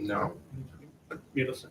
No. Beautiful.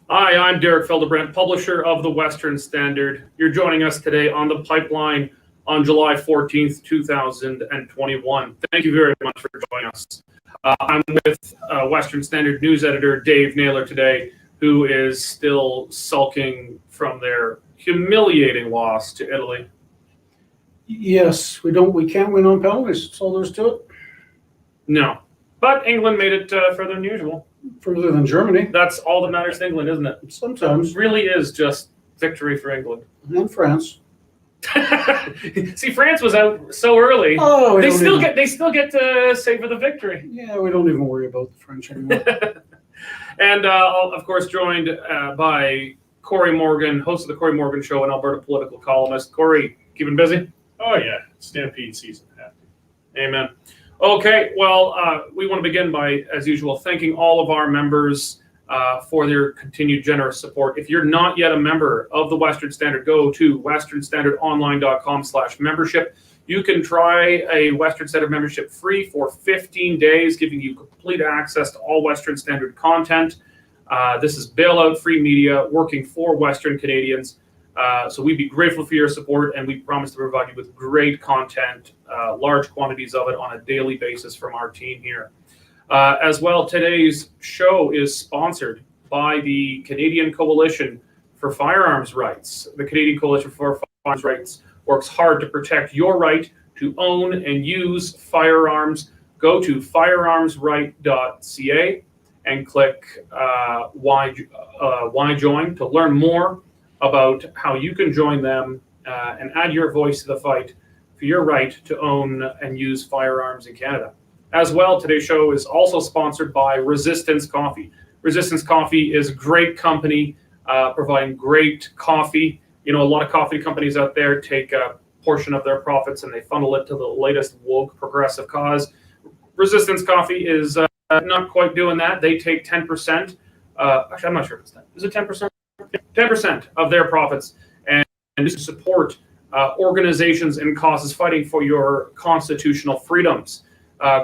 Hi, I'm Derek Feldebrandt, publisher of the Western Standard. You're joining us today on The Pipeline on July 14th, 2021. Thank you very much for joining us. I'm with Western Standard news editor Dave Naylor today, who is still sulking from their humiliating loss to Italy. Yes, we can't win on penalties. That's all there is to it. No, but England made it further than usual. Further than Germany. That's all that matters to England, isn't it? Sometimes. It really is just victory for England. And France. See, France was out so early. Oh, they still get to savor the victory. Yeah, we don't even worry about the French anymore. And of course, joined by Corey Morgan, host of the Corey Morgan Show and Alberta political columnist. Corey, keeping busy? Oh yeah, Stampede season. Amen. Okay, well, we want to begin by, as usual, thanking all of our members for their continued generous support. If you're not yet a member of the Western Standard, go to westernstandardonline.com/membership. You can try a Western Standard membership free for 15 days, giving you complete access to all Western Standard content. This is bailout-free media working for Western Canadians. So we'd be grateful for your support, and we promise to provide you with great content, large quantities of it on a daily basis from our team here. As well, today's show is sponsored by the Canadian Coalition for Firearms Rights. The Canadian Coalition for Firearms Rights works hard to protect your right to own and use firearms. Go to firearmsright.ca and click Why Join to learn more about how you can join them and add your voice to the fight for your right to own and use firearms in Canada. As well, today's show is also sponsored by Resistance Coffee. Resistance Coffee is a great company providing great coffee. You know, a lot of coffee companies out there take a portion of their profits and they funnel it to the latest woke progressive cause. Resistance Coffee is not quite doing that. They take 10%. Actually, I'm not sure if it's 10. Is it 10%? 10% of their profits and to support organizations and causes fighting for your constitutional freedoms.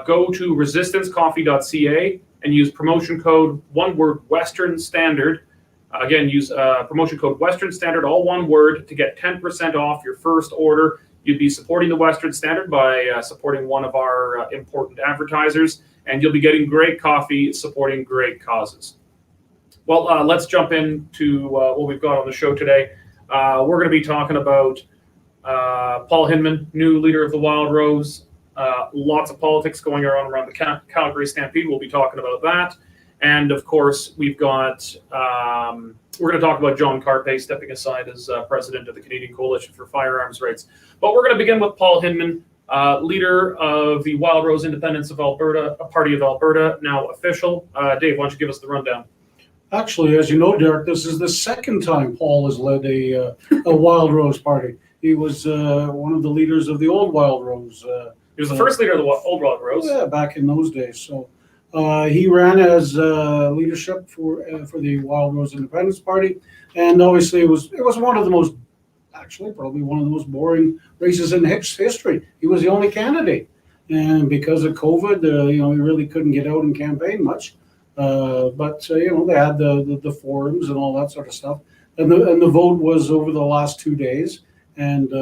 Go to resistancecoffee.ca and use promotion code, one word, Western Standard. Again, use promotion code Western Standard, all one word, to get 10% off your first order. You'd be supporting the Western Standard by supporting one of our important advertisers, and you'll be getting great coffee supporting great causes. Well, let's jump into what we've got on the show today. We're going to be talking about Paul Hinman, new leader of the Wildrose. Lots of politics going around the Calgary Stampede. We'll be talking about that. And of course, we've got, we're going to talk about John Carpay stepping aside as president of the Canadian Coalition for Firearms Rights. But we're going to begin with Paul Hinman, leader of the Wildrose Independence of Alberta, a party of Alberta, now official. Dave, why don't you give us the rundown? Actually, as you know, Derek, this is the second time Paul has led a Wildrose party. He was one of the leaders of the old Wildrose. He was the first leader of the old Wildrose. Yeah, back in those days. So he ran as leadership for the Wildrose Independence Party, and obviously it was one of the most, actually probably one of the most boring races in history. He was the only candidate, and because of COVID, he really couldn't get out and campaign much. But they had the forums and all that sort of stuff, and the vote was over the last 2 days. And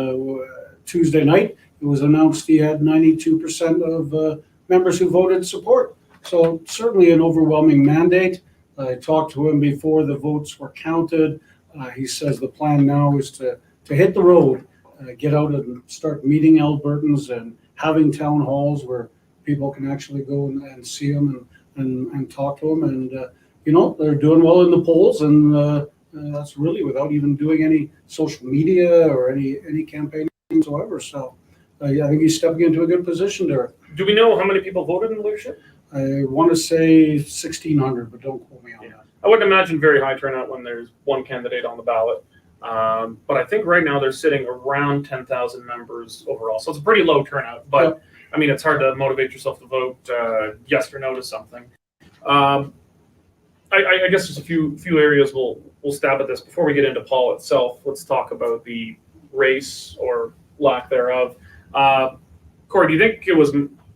Tuesday night, it was announced he had 92% of members who voted support. So certainly an overwhelming mandate. I talked to him before the votes were counted. He says the plan now is to hit the road, get out and start meeting Albertans and having town halls where people can actually go and see him and talk to him. And, they're doing well in the polls, and that's really without even doing any social media or any campaigning whatsoever. So I think he's stepping into a good position there. Do we know how many people voted in the leadership? I want to say 1,600, but don't quote me on that. I wouldn't imagine very high turnout when there's one candidate on the ballot. But I think right now they're sitting around 10,000 members overall. So it's a pretty low turnout. But, Yep. I mean, it's hard to motivate yourself to vote yes or no to something. I guess there's a few areas we'll stab at this. Before we get into Paul itself, let's talk about the race or lack thereof. Corey, do you think it was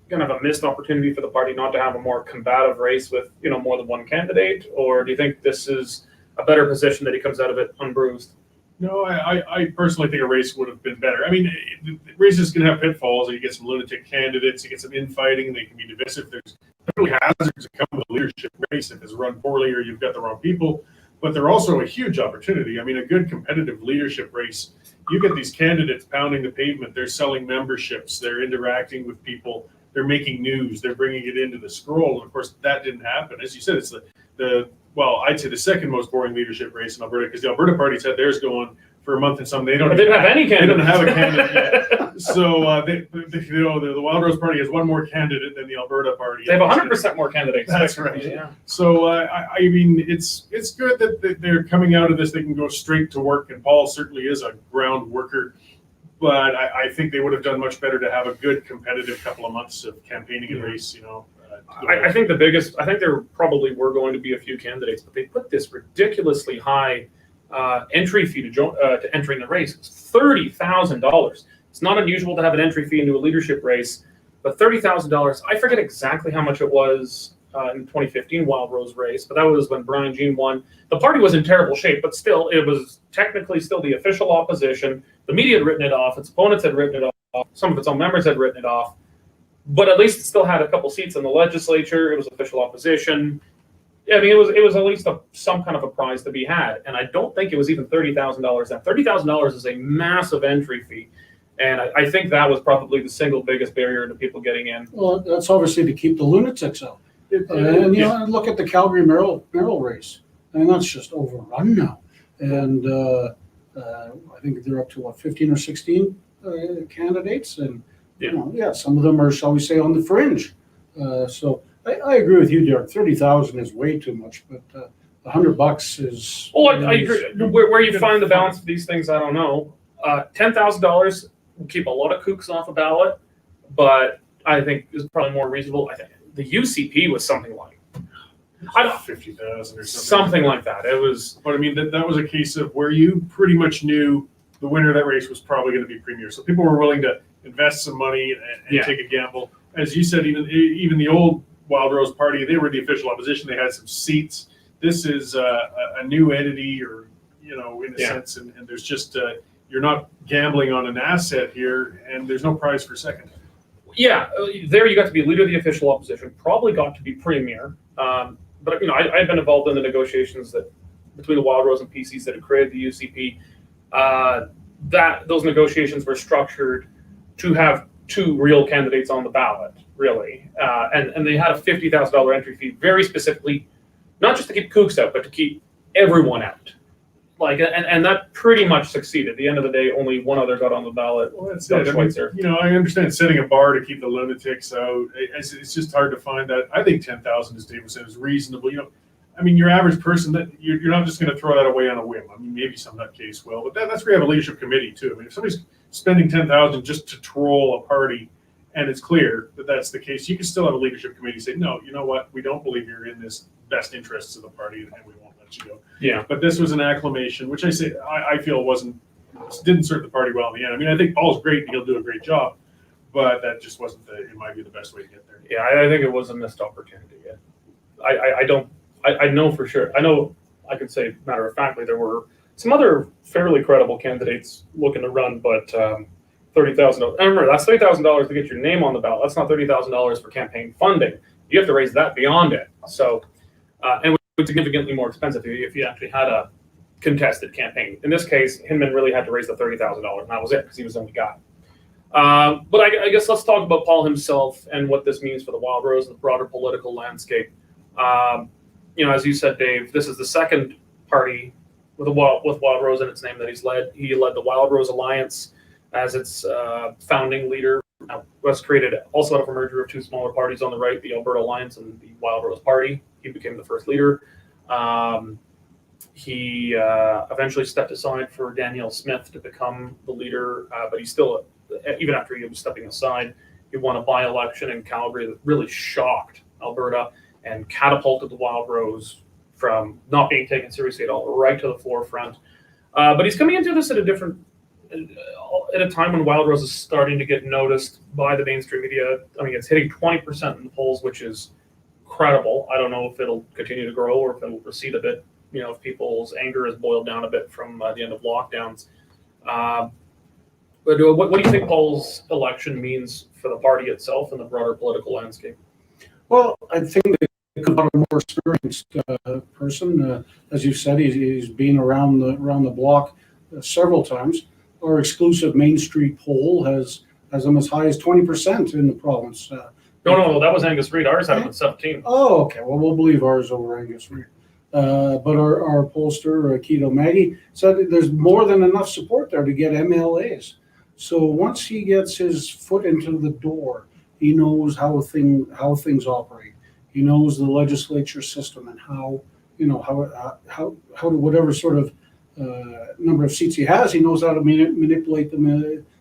kind of a missed opportunity for the party not to have a more combative race with more than one candidate, or do you think this is a better position that he comes out of it unbruised? No, I personally think a race would have been better. I mean, races can have pitfalls. You get some lunatic candidates, you get some infighting, they can be divisive. There's definitely hazards that come with a leadership race if it's run poorly or you've got the wrong people. But they're also a huge opportunity. I mean, a good competitive leadership race, you get these candidates pounding the pavement. They're selling memberships. They're interacting with people. They're making news. They're bringing it into the scroll. And of course, that didn't happen. As you said, it's I'd say the second most boring leadership race in Alberta, because the Alberta party's had theirs going for a month and something. They didn't have any candidate. They don't have a candidate yet. So the Wildrose party has one more candidate than the Alberta party. They have 100% more candidates. That's right. Yeah. So I mean, it's good that they're coming out of this. They can go straight to work, and Paul certainly is a ground worker. But I think they would have done much better to have a good competitive couple of months of campaigning and race. I think there probably were going to be a few candidates, but they put this ridiculously high entry fee to entering the race. It's $30,000. It's not unusual to have an entry fee into a leadership race, but $30,000. I forget exactly how much it was in the 2015 Wildrose race, but that was when Brian Jean won. The party was in terrible shape, but still, it was technically still the official opposition. The media had written it off. Its opponents had written it off. Some of its own members had written it off. But at least it still had a couple seats in the legislature. It was official opposition. I mean, it was at least some kind of a prize to be had. And I don't think it was even $30,000. Now, $30,000 is a massive entry fee. And I think that was probably the single biggest barrier to people getting in. Well, that's obviously to keep the lunatics out. And look at the Calgary Merrill race. I mean, that's just overrun now. And I think they're up to 15 or 16 candidates. And some of them are, shall we say, on the fringe. So I agree with you, Derek. 30,000 is way too much, but $100 is. Oh, I agree. Where you find the balance of these things, I don't know. $10,000 will keep a lot of kooks off a ballot, but I think is probably more reasonable. I think the UCP was something like 50,000 or something like that. It was, but I mean that was a case of where you pretty much knew the winner of that race was probably going to be premier, so people were willing to invest some money and take a gamble. As you said, even the old Wildrose party, they were the official opposition. They had some seats. This is a new entity, or in a sense, and there's just you're not gambling on an asset here, and there's no prize for second. Yeah, there you got to be leader of the official opposition. Probably got to be premier. But I've been involved in the negotiations between the Wildrose and PCs that had created the UCP. Those negotiations were structured to have two real candidates on the ballot, really, and they had a $50,000 entry fee, very specifically, not just to keep kooks out, but to keep everyone out. And that pretty much succeeded. At the end of the day, only one other got on the ballot. Well, that's it. I understand setting a bar to keep the lunatics out. It's just hard to find that. I think 10,000, as David said, is reasonable. Your average person, that you're not just going to throw that away on a whim. I mean, maybe some nutcase will, but that's where you have a leadership committee too. I mean, if somebody's spending 10,000 just to troll a party, and it's clear that that's the case, you can still have a leadership committee say, no, you know what, we don't believe you're in this best interests of the party, and we won't let you go. Yeah. But this was an acclamation, which I feel didn't serve the party well in the end. I mean, I think Paul's great and he'll do a great job, but that just wasn't in my view, the best way to get there. Yeah, I think it was a missed opportunity. I know for sure. I know I could say, matter of factly, there were some other fairly credible candidates looking to run, but $30,000. Remember, that's $30,000 to get your name on the ballot. That's not $30,000 for campaign funding. You have to raise that beyond it. So, and it would be significantly more expensive if you actually had a contested campaign. In this case, Hinman really had to raise the $30,000, and that was it because he was the only guy. But I guess let's talk about Paul himself and what this means for the Wildrose and the broader political landscape. As you said, Dave, this is the second party with Wildrose in its name that he's led. He led the Wildrose Alliance as its founding leader. Was created also out of a merger of two smaller parties on the right, the Alberta Alliance and the Wildrose Party. He became the first leader. He eventually stepped aside for Danielle Smith to become the leader, but he still, even after he was stepping aside, he won a by-election in Calgary that really shocked Alberta and catapulted the Wildrose from not being taken seriously at all right to the forefront. But he's coming into this at a time when Wildrose is starting to get noticed by the mainstream media. I mean, it's hitting 20% in the polls, which is credible. I don't know if it'll continue to grow or if it'll recede a bit. If people's anger has boiled down a bit from the end of lockdowns. But what do you think Paul's election means for the party itself and the broader political landscape? Well, I think that a more experienced person, as you said, he's been around the block several times. Our exclusive Main Street poll has him as high as 20% in the province. No, that was Angus Reid. Ours had him at 17. Oh, okay. Well, we'll believe ours over Angus Reid. But our pollster, Keto Maggie, said there's more than enough support there to get MLAs. So once he gets his foot into the door, he knows how things operate. He knows the legislature system and how whatever sort of number of seats he has, he knows how to manipulate them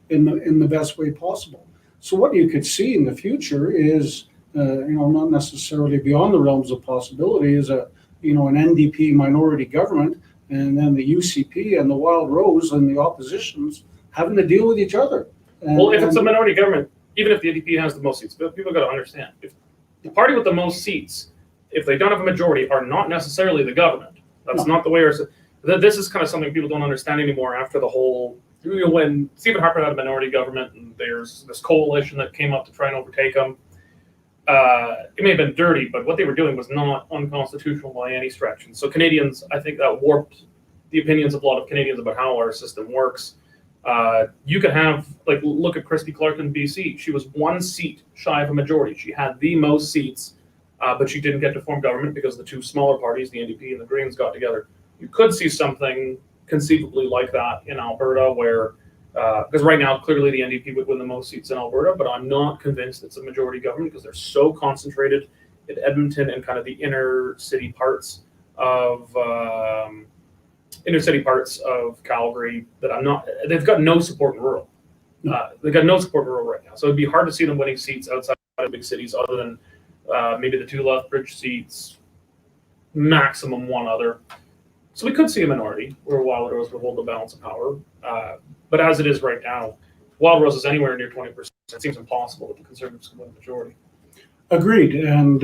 in the best way possible. So what you could see in the future is, not necessarily beyond the realms of possibility, is an NDP minority government, and then the UCP and the Wildrose and the oppositions having to deal with each other. Well, if it's a minority government, even if the NDP has the most seats, people got to understand, if the party with the most seats, if they don't have a majority, are not necessarily the government. That's not the way. This is kind of something people don't understand anymore after the whole, when Stephen Harper had a minority government and there's this coalition that came up to try and overtake him. It may have been dirty, but what they were doing was not unconstitutional by any stretch. And so Canadians, I think that warped the opinions of a lot of Canadians about how our system works. You could have, look at Christy Clark in BC. She was one seat shy of a majority. She had the most seats, but she didn't get to form government because the two smaller parties, the NDP and the Greens, got together. You could see something conceivably like that in Alberta where, because right now, clearly the NDP would win the most seats in Alberta, but I'm not convinced it's a majority government because they're so concentrated in Edmonton and kind of the inner city parts of Calgary that they've got no support in rural. They've got no support in rural right now. So it'd be hard to see them winning seats outside of big cities other than maybe the two Lethbridge seats, maximum one other. So we could see a minority where Wildrose would hold the balance of power. But as it is right now, Wildrose is anywhere near 20%. It seems impossible that the Conservatives can win a majority. Agreed. And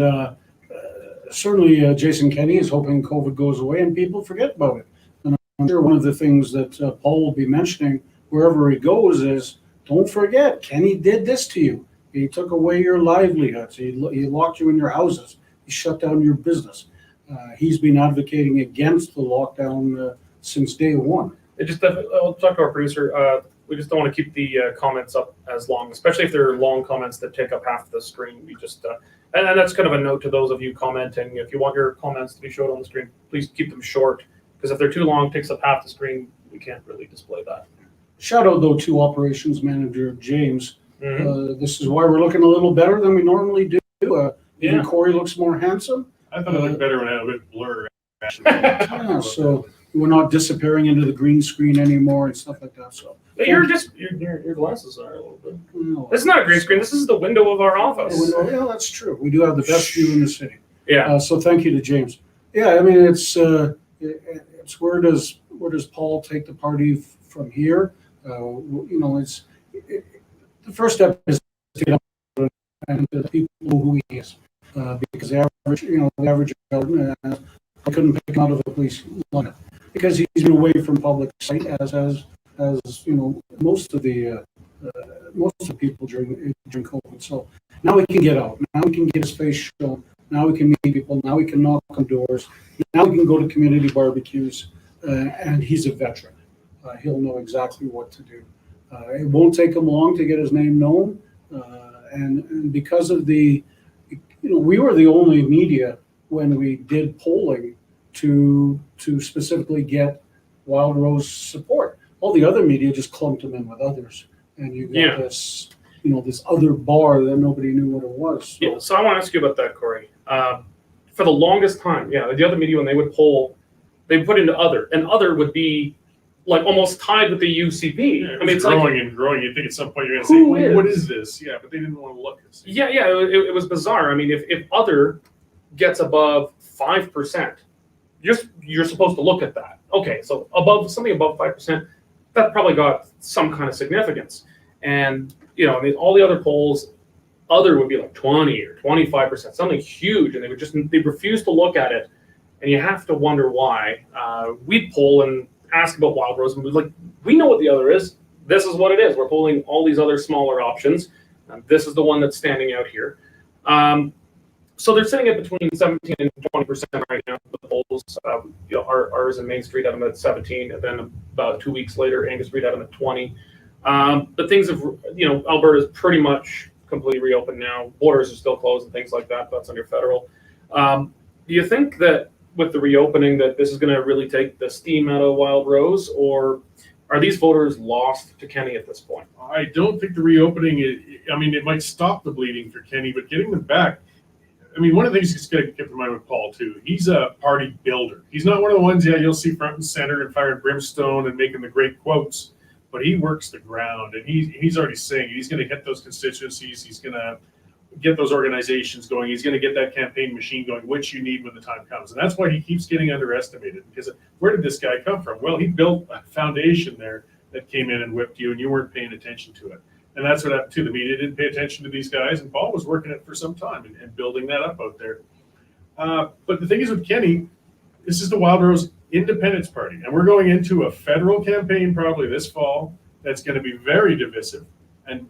certainly Jason Kenney is hoping COVID goes away and people forget about it. And I'm sure one of the things that Paul will be mentioning wherever he goes is, don't forget, Kenney did this to you. He took away your livelihoods. He locked you in your houses. He shut down your business. He's been advocating against the lockdown since day one. I'll talk to our producer. We just don't want to keep the comments up as long, especially if they're long comments that take up half the screen. We just, and that's kind of a note to those of you commenting. If you want your comments to be showed on the screen, please keep them short, because if they're too long, it takes up half the screen. We can't really display that. Shout out, though, to Operations Manager James. Mm-hmm. This is why we're looking a little better than we normally do. Even Corey looks more handsome. I thought it looked better when I had a bit of blur. So we're not disappearing into the green screen anymore and stuff like that. So your glasses are a little bit. No. This is not a green screen. This is the window of our office. Yeah, that's true. We do have the best view in the city. Yeah. So thank you to James. Yeah, I mean it's where does Paul take the party from here? The first step is to get up and the people know who he is. because the average adult, I couldn't pick him out of a police lineup because he's been away from public sight as most of the people during COVID. So now he can get out. Now he can get his face shown. Now he can meet people. Now he can knock on doors. Now he can go to community barbecues, and he's a veteran. He'll know exactly what to do. It won't take him long to get his name known, and because of we were the only media when we did polling to specifically get Wildrose support. All the other media just clumped him in with others, and you got this other bar that nobody knew what it was. So. Yeah, so I want to ask you about that, Corey. For the longest time, the other media, when they would poll, they would put into other, and other would be like almost tied with the UCP. Yeah, it's growing and growing. You think at some point you're going to say, is? "What is this?" Yeah, but they didn't want to look. It was bizarre. I mean, if other gets above 5%, you're supposed to look at that. Okay, so something above 5%, that probably got some kind of significance. And all the other polls, other would be like 20 or 25%, something huge, and they refuse to look at it, and you have to wonder why. We'd poll and ask about Wildrose, and we're like, we know what the other is. This is what it is. We're polling all these other smaller options, and this is the one that's standing out here. So they're sitting at between 17 and 20% right now. The polls, ours in Main Street had them at 17, and then about 2 weeks later, Angus Reid had them at 20. But things have, Alberta is pretty much completely reopened now. Borders are still closed and things like that. That's under federal. Do you think that with the reopening that this is going to really take the steam out of Wildrose, or are these voters lost to Kenny at this point? I don't think the reopening it might stop the bleeding for Kenny, but getting them back. I mean, one of the things you got to keep in mind with Paul too, he's a party builder. He's not one of the ones, you'll see front and center and fire and brimstone and making the great quotes, but he works the ground, and he's already saying he's going to hit those constituencies. He's going to get those organizations going. He's going to get that campaign machine going, which you need when the time comes. And that's why he keeps getting underestimated, because where did this guy come from? Well, he built a foundation there that came in and whipped you, and you weren't paying attention to it. And that's what happened too. The media didn't pay attention to these guys, and Paul was working it for some time and building that up out there. But the thing is with Kenny, this is the Wildrose Independence Party, and we're going into a federal campaign probably this fall that's going to be very divisive. And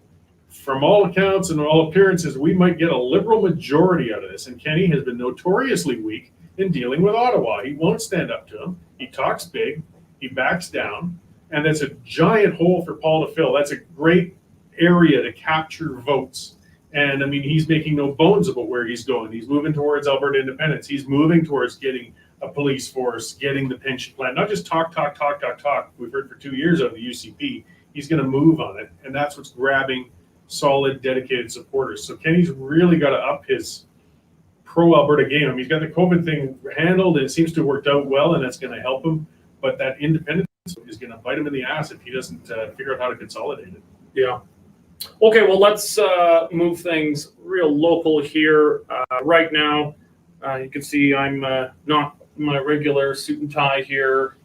from all accounts and all appearances, we might get a liberal majority out of this. And Kenny has been notoriously weak in dealing with Ottawa. He won't stand up to him. He talks big. He backs down. And that's a giant hole for Paul to fill. That's a great area to capture votes. And I mean, he's making no bones about where he's going. He's moving towards Alberta independence. He's moving towards getting a police force, getting the pension plan, not just talk. We've heard for 2 years out of the UCP. He's going to move on it. And that's what's grabbing solid, dedicated supporters. So Kenny's really got to up his pro-Alberta game. I mean, he's got the COVID thing handled, and it seems to have worked out well, and that's going to help him. But that independence is going to bite him in the ass if he doesn't figure out how to consolidate it. Yeah. Okay, well, let's move things real local here. Right now, you can see I'm not in my regular suit and tie here.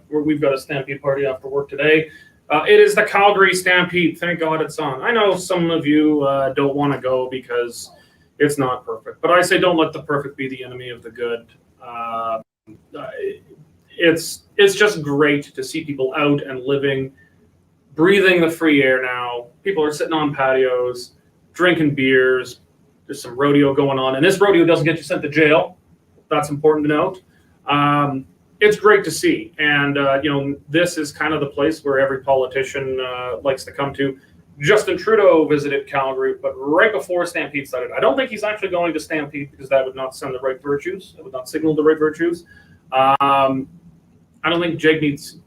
We've got a Stampede party after work today. It is the Calgary Stampede. Thank God it's on. I know some of you don't want to go because it's not perfect, but I say don't let the perfect be the enemy of the good. It's just great to see people out and living, breathing the free air now. People are sitting on patios, drinking beers. There's some rodeo going on, and this rodeo doesn't get you sent to jail. That's important to note. It's great to see, and this is kind of the place where every politician likes to come to. Justin Trudeau visited Calgary, but right before Stampede started. I don't think he's actually going to Stampede because that would not send the right virtues. It would not signal the right virtues. I don't think Jake needs.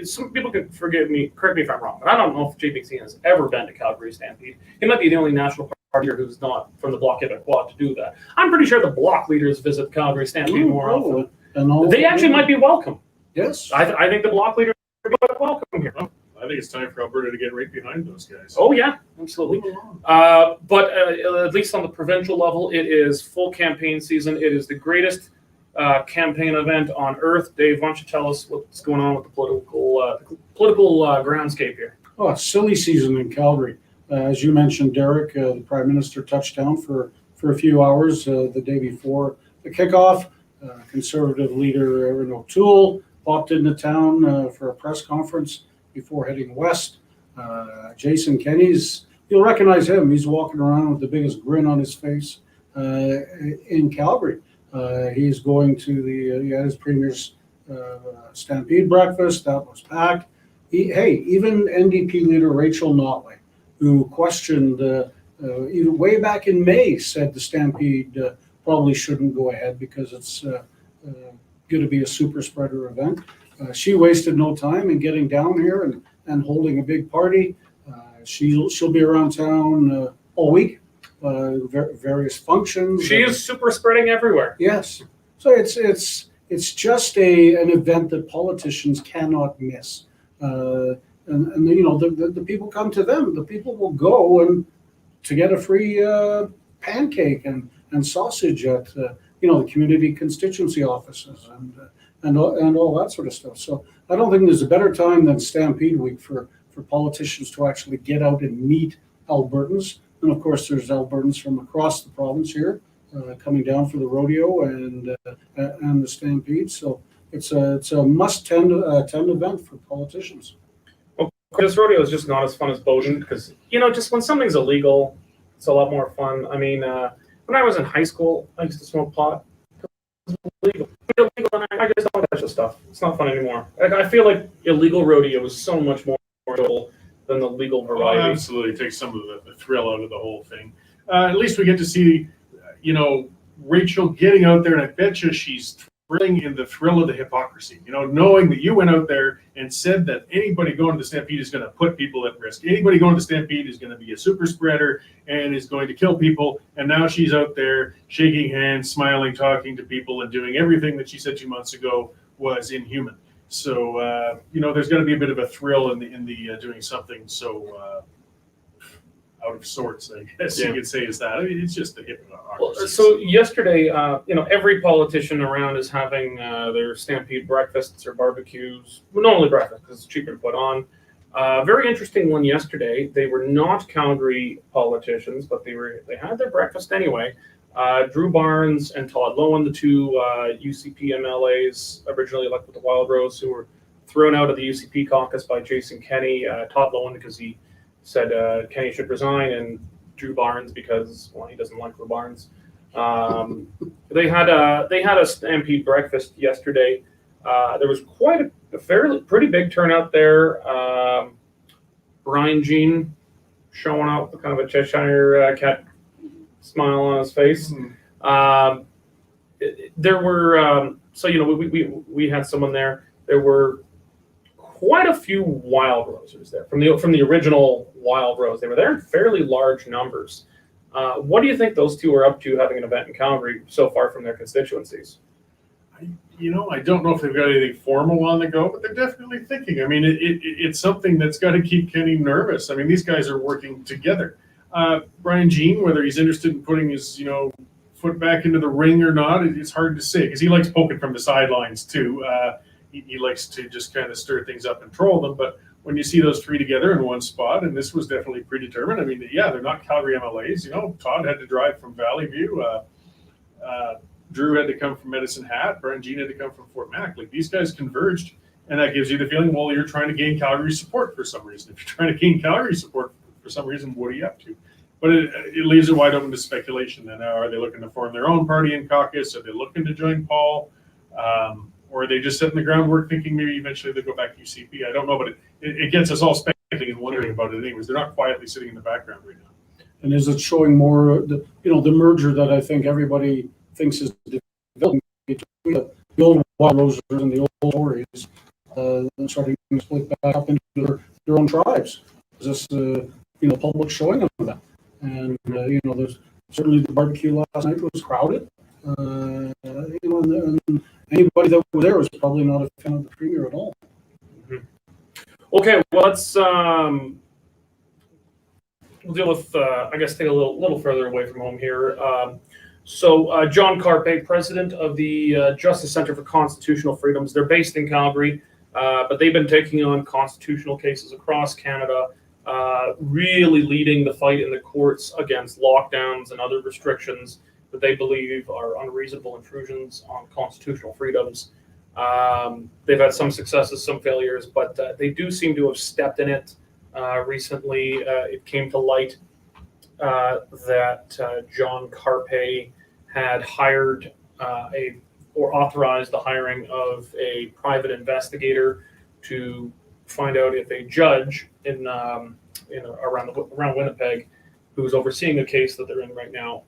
Some people can correct me if I'm wrong, but I don't know if JPC has ever been to Calgary Stampede. He might be the only national partier who's not from the Bloc Québécois to do that. I'm pretty sure the Bloc leaders visit Calgary Stampede more often. They actually might be welcome. Yes. I think the Bloc leaders are welcome here. Well, I think it's time for Alberta to get right behind those guys. Oh, yeah, absolutely. But at least on the provincial level, it is full campaign season. It is the greatest campaign event on earth. Dave, why don't you tell us what's going on with the political groundscape here? Oh, it's silly season in Calgary. As you mentioned, Derek, the Prime Minister touched down for for a few hours the day before the kickoff. Conservative leader Erin O'Toole popped into town for a press conference before heading west. Jason Kenney's, you'll recognize him. He's walking around with the biggest grin on his face in Calgary. He's going to his premier's Stampede breakfast. That was packed. Even NDP leader Rachel Notley, who questioned even way back in May, said the Stampede probably shouldn't go ahead because it's going to be a super spreader event. She wasted no time in getting down here and holding a big party. She'll be around town all week, various functions. She is super spreading everywhere. Yes, so it's just an event that politicians cannot miss. And the people come to them. The people will go and to get a free pancake and sausage at the community constituency offices and all that sort of stuff. So I don't think there's a better time than Stampede Week for politicians to actually get out and meet Albertans. And of course, there's Albertans from across the province here coming down for the rodeo and the Stampede. So it's a must-attend event for politicians. Well, this rodeo is just not as fun as Bowden because, just when something's illegal, it's a lot more fun. I mean, when I was in high school, I used to smoke pot. It was illegal. And I just don't touch the stuff. It's not fun anymore. I feel like illegal rodeo is so much more enjoyable than the legal variety. Oh, absolutely. It takes some of the thrill out of the whole thing. At least we get to see, Rachel getting out there, and I bet you she's thrilling in the thrill of the hypocrisy. Knowing that you went out there and said that anybody going to the Stampede is going to put people at risk. Anybody going to the Stampede is going to be a super spreader and is going to kill people. And now she's out there shaking hands, smiling, talking to people, and doing everything that she said 2 months ago was inhuman. So there's going to be a bit of a thrill in the doing something so out of sorts, I guess you could say, is that. I mean, it's just the hypocrisy. So yesterday, every politician around is having their Stampede breakfasts or barbecues. Well, not only breakfast because it's cheaper to put on. Very interesting one yesterday. They were not Calgary politicians, but they had their breakfast anyway. Drew Barnes and Todd Lowen, the two UCP MLAs originally elected with the Wildrose, who were thrown out of the UCP caucus by Jason Kenney. Todd Lowen because he said Kenney should resign, and Drew Barnes because he doesn't like the Barnes. They had a Stampede breakfast yesterday. There was quite a pretty big turnout there. Brian Jean showing up with kind of a Cheshire cat smile on his face. There were we had someone there. There were quite a few Wildrosers there from the original Wildrose. They were there in fairly large numbers. What do you think those two are up to having an event in Calgary so far from their constituencies? I don't know if they've got anything formal on the go, but they're definitely thinking. I mean, it's something that's got to keep Kenney nervous. I mean, these guys are working together. Brian Jean, whether he's interested in putting his, foot back into the ring or not, it's hard to say because he likes poking from the sidelines too. He likes to just kind of stir things up and troll them. But when you see those three together in one spot, and this was definitely predetermined. I mean, they're not Calgary MLAs. Todd had to drive from Valley View. Drew had to come from Medicine Hat. Brian Jean had to come from Fort Mac. Like, these guys converged, and that gives you the feeling, well, you're trying to gain Calgary support for some reason. If you're trying to gain Calgary support for some reason, what are you up to? But it leaves it wide open to speculation. Then, are they looking to form their own party in caucus? Are they looking to join Paul? Or are they just setting the groundwork, thinking maybe eventually they go back to UCP? I don't know, but it gets us all speculating and wondering about it anyways. They're not quietly sitting in the background right now. And is it showing more the merger that I think everybody thinks is developing between the old Wildrose and the old Tories, starting to split back up into their own tribes? Is this public showing of that? And there's certainly the barbecue last night was crowded. And anybody that was there was probably not a fan of the premier at all. Mm-hmm. Okay, well, let's we'll deal with take a little further away from home here. So John Carpe, president of the Justice Center for Constitutional Freedoms. They're based in Calgary, but they've been taking on constitutional cases across Canada. really leading the fight in the courts against lockdowns and other restrictions that they believe are unreasonable intrusions on constitutional freedoms. They've had some successes, some failures, but they do seem to have stepped in it recently. It came to light that John Carpe had hired or authorized the hiring of a private investigator to find out if a judge around Winnipeg, who's overseeing a case that they're in right now.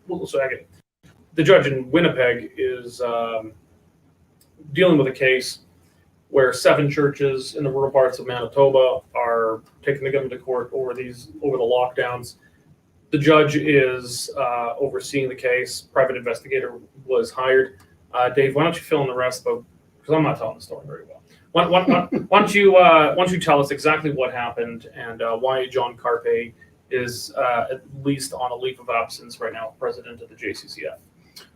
The judge in Winnipeg is dealing with a case where 7 churches in the rural parts of Manitoba are taking the government to court over the lockdowns. The judge is overseeing the case. Private investigator was hired. Dave, why don't you fill in the rest of, because I'm not telling the story very well. Why don't you tell us exactly what happened and why John Carpe is at least on a leave of absence right now, president of the JCCF?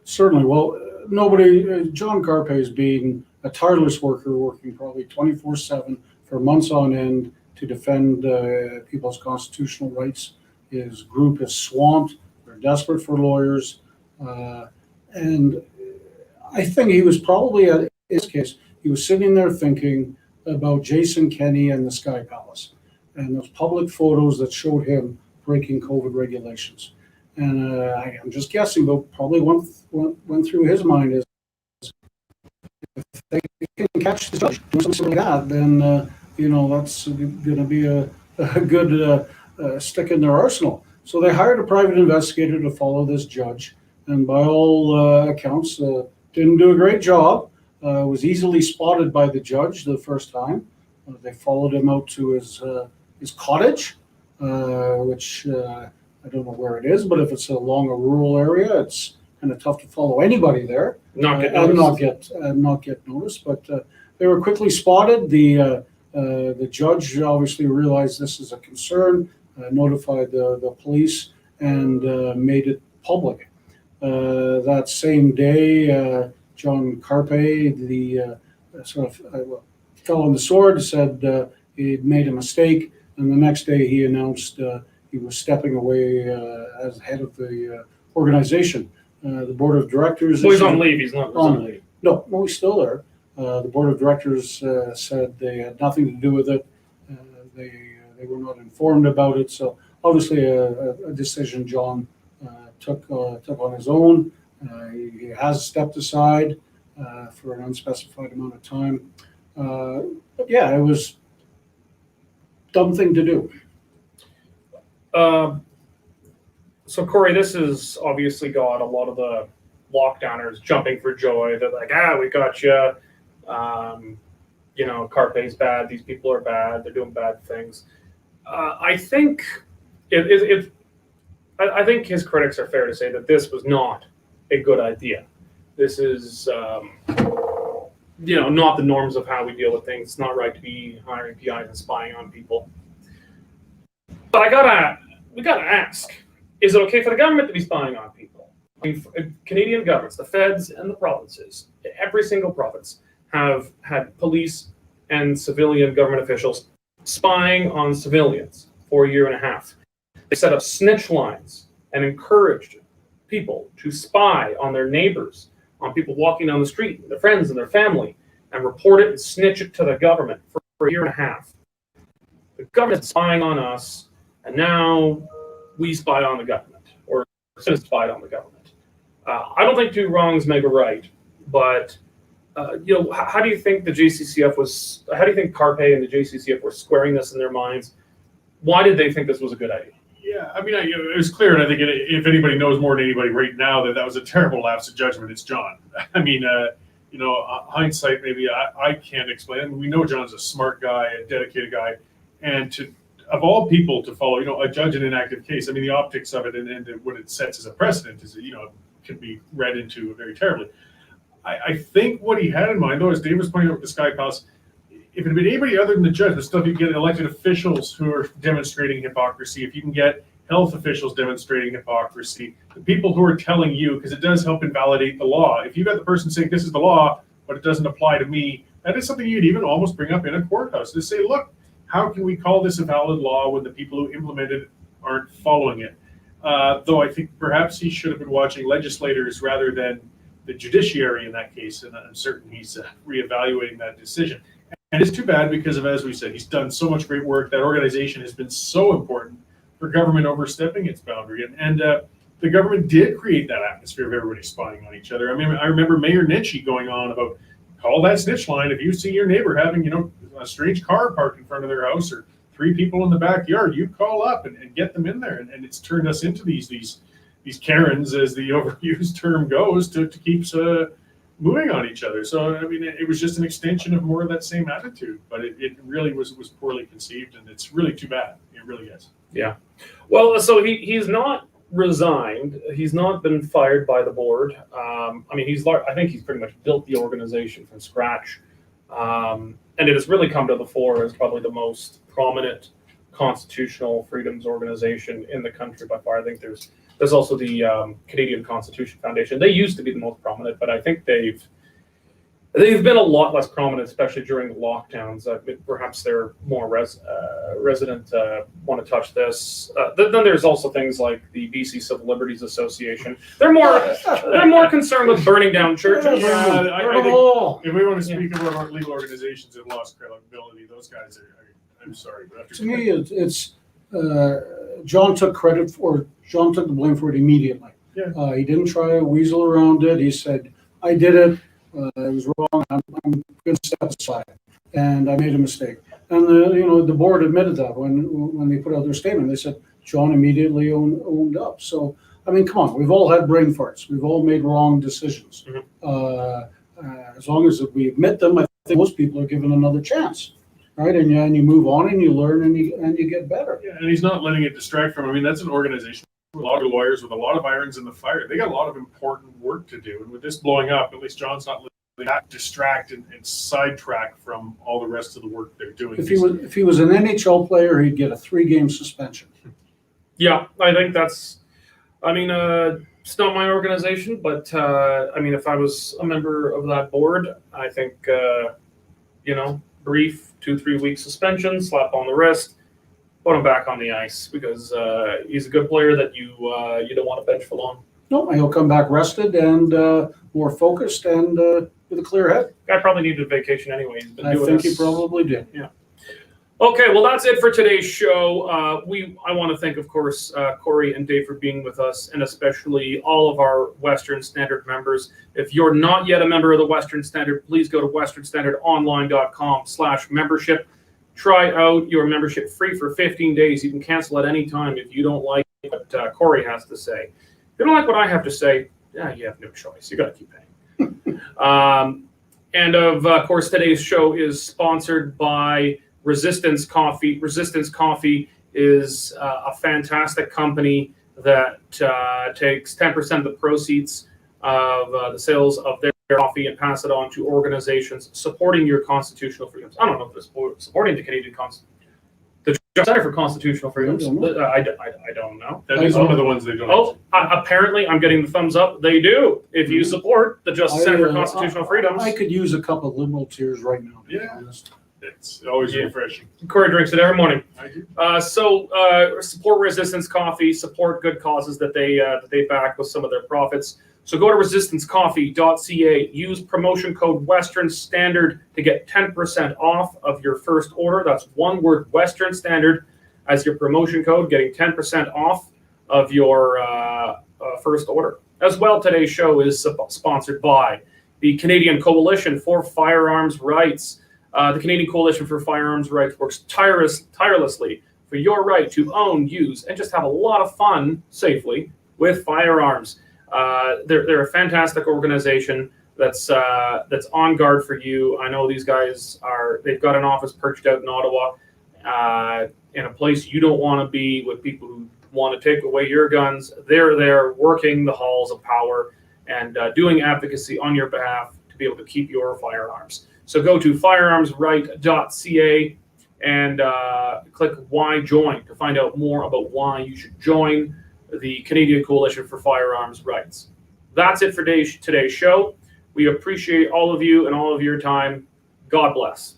Certainly. Well, John Carpe has been a tireless worker, working probably 24/7 for months on end to defend people's constitutional rights. His group is swamped. They're desperate for lawyers. And I think he was probably, in his case, he was sitting there thinking about Jason Kenney and the Sky Palace and those public photos that showed him breaking COVID regulations. And I'm just guessing, but probably went through his mind is, if they can catch the judge doing something like that, then that's going to be a good stick in their arsenal. So they hired a private investigator to follow this judge, and by all accounts, didn't do a great job. Was easily spotted by the judge the first time. They followed him out to his cottage, which I don't know where it is, but if it's along a rural area, it's kind of tough to follow anybody there. Not get noticed. But they were quickly spotted. The judge obviously realized this is a concern, notified the police, and made it public. That same day, John Carpe, the fell on the sword, said he'd made a mistake, and the next day he announced he was stepping away as head of the organization. The board of directors. Well, he's on leave. He's not on leave. No, he's still there. The board of directors said they had nothing to do with it. They were not informed about it. So obviously a decision John took on his own. He has stepped aside for an unspecified amount of time. But yeah, it was a dumb thing to do. So Corey, this has obviously got a lot of the lockdowners jumping for joy. They're like, we got you. Carpe's bad. These people are bad. They're doing bad things. I think I think his critics are fair to say that this was not a good idea. This is, not the norms of how we deal with things. It's not right to be hiring PIs and spying on people. But we gotta ask: is it okay for the government to be spying on people? I mean, Canadian governments, the feds and the provinces, every single province have had police and civilian government officials spying on civilians for a year and a half. They set up snitch lines and encouraged people to spy on their neighbors, on people walking down the street, their friends and their family, and report it and snitch it to the government for a year and a half. The government's spying on us, and now we spy on the government, or citizens spied on the government. I don't think two wrongs make a right, but how do you think the JCCF was? How do you think Carpe and the JCCF were squaring this in their minds? Why did they think this was a good idea? Yeah, I mean, it was clear, and I think if anybody knows more than anybody right now that was a terrible lapse of judgment, it's John. I mean, hindsight, maybe I can't explain. I mean, we know John's a smart guy, a dedicated guy, and of all people to follow, a judge in an active case. I mean, the optics of it and what it sets as a precedent is, can be read into very terribly. I think what he had in mind, though, as Dave was pointing out with the Sky Palace, if it had been anybody other than the judge, the stuff you get elected officials who are demonstrating hypocrisy, if you can get health officials demonstrating hypocrisy, the people who are telling you, because it does help invalidate the law. If you got the person saying this is the law, but it doesn't apply to me, that is something you'd even almost bring up in a courthouse to say, look, how can we call this a valid law when the people who implement it aren't following it? Though I think perhaps he should have been watching legislators rather than the judiciary in that case, and I'm certain he's reevaluating that decision. And it's too bad because of, as we said, he's done so much great work. That organization has been so important for government overstepping its boundary. And the government did create that atmosphere of everybody spying on each other. I mean, I remember Mayor Nitschke going on about, call that snitch line if you see your neighbor having, a strange car parked in front of their house or 3 people in the backyard, you call up and get them in there. And it's turned us into these Karens, as the overused term goes, to keep moving on each other. So, I mean, it was just an extension of more of that same attitude, but it really was poorly conceived, and it's really too bad. It really is. Yeah. Well, so he's not resigned. He's not been fired by the board. I think he's pretty much built the organization from scratch. And it has really come to the fore as probably the most prominent constitutional freedoms organization in the country by far. I think there's also the Canadian Constitution Foundation. They used to be the most prominent, but I think they've been a lot less prominent, especially during the lockdowns. Perhaps they're more resident want to touch this. Then there's also things like the BC Civil Liberties Association. They're more concerned with burning down churches. I think if we want to speak of our legal organizations that have lost credibility, those guys are. I'm sorry, but to me, it's John took the blame for it immediately. Yeah. He didn't try to weasel around it. He said, "I did it. It was wrong. I'm going to step aside, and I made a mistake." And the board admitted that when they put out their statement. They said John immediately owned up. So I mean, come on, we've all had brain farts. We've all made wrong decisions. Mm-hmm. As long as we admit them, I think most people are given another chance. Right, and you move on and you learn and you get better. Yeah, and he's not letting it distract from. I mean, that's an organization with a lot of lawyers with a lot of irons in the fire. They got a lot of important work to do, and with this blowing up, at least John's not letting that distract and sidetrack from all the rest of the work they're doing. If he was an NHL player, he'd get a 3-game suspension. Yeah, I think that's. I mean, it's not my organization, but if I was a member of that board, I think brief 2-3 week suspension, slap on the wrist, put him back on the ice because he's a good player that you don't want to bench for long. No, he'll come back rested and more focused and with a clear head. Guy probably needed a vacation anyway. He's been I doing think this. he probably did. Yeah. Okay, well, that's it for today's show. I want to thank, of course, Corey and Dave for being with us, and especially all of our Western Standard members. If you're not yet a member of the Western Standard, please go to westernstandardonline.com/membership. Try out your membership free for 15 days. You can cancel at any time if you don't like what Corey has to say. If you don't like what I have to say, you have no choice. You got to keep paying. And of course, today's show is sponsored by Resistance Coffee. Resistance Coffee is a fantastic company that takes 10% of the proceeds of the sales of their coffee and pass it on to organizations supporting your constitutional freedoms. I don't know if it's supporting the Canadian the Center for Constitutional Freedoms. I don't know. That is one of the ones they don't. Apparently, I'm getting the thumbs up. They do. If you support the Justice Center for Constitutional Freedoms. I could use a cup of liberal tears right now. To be honest. It's always refreshing. Corey drinks it every morning. I do. So support Resistance Coffee, support good causes that they back with some of their profits. So go to resistancecoffee.ca, use promotion code Western Standard to get 10% off of your first order. That's one word, Western Standard, as your promotion code, getting 10% off of your first order. As well, today's show is sponsored by the Canadian Coalition for Firearms Rights. The Canadian Coalition for Firearms Rights works tirelessly for your right to own, use, and just have a lot of fun safely with firearms. They're a fantastic organization that's on guard for you. I know these guys they've got an office perched out in Ottawa, in a place you don't want to be with people who want to take away your guns. They're there working the halls of power and doing advocacy on your behalf to be able to keep your firearms. So go to firearmsright.ca and click Why Join to find out more about why you should join the Canadian Coalition for Firearms Rights. That's it for today's show. We appreciate all of you and all of your time. God bless.